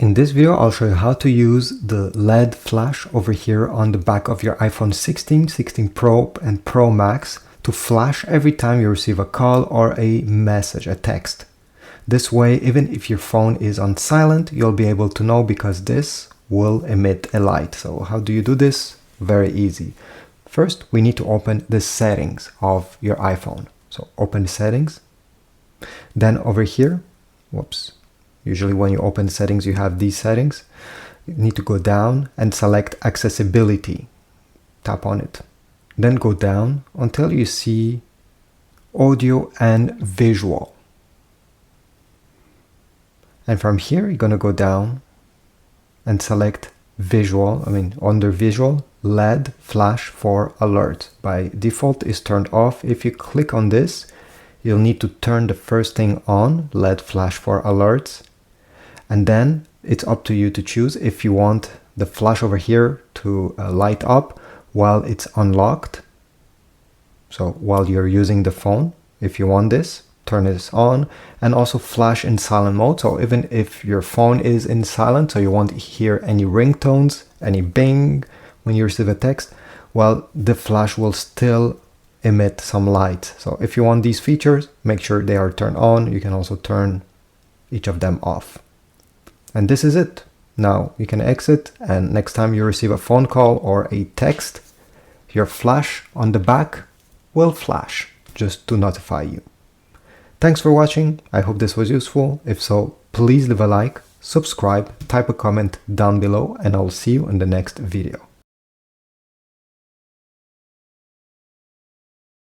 In this video, I'll show you how to use the LED flash over here on the back of your iPhone 16, 16 Pro and Pro Max to flash every time you receive a call or a message, a text. This way, even if your phone is on silent, you'll be able to know because this will emit a light. So how do you do this? Very easy. First, we need to open the settings of your iPhone. So open the settings. Then over here, usually when you open settings, you have these settings. You need to go down and select accessibility. Tap on it. Then go down until you see audio and visual. And from here, you're going to go down and select visual. Under visual, LED flash for alerts. By default is turned off. If you click on this, you'll need to turn the first thing on, LED flash for alerts. And then it's up to you to choose if you want the flash over here to light up while it's unlocked. So while you're using the phone, if you want this, turn this on, and also flash in silent mode. So even if your phone is in silent, so you won't hear any ringtones, any bing when you receive a text, well, the flash will still emit some light. So if you want these features, make sure they are turned on. You can also turn each of them off. And this is it. Now you can exit, and next time you receive a phone call or a text, your flash on the back will flash just to notify you. Thanks for watching. I hope this was useful. If so, please leave a like, subscribe, type a comment down below, and I'll see you in the next video.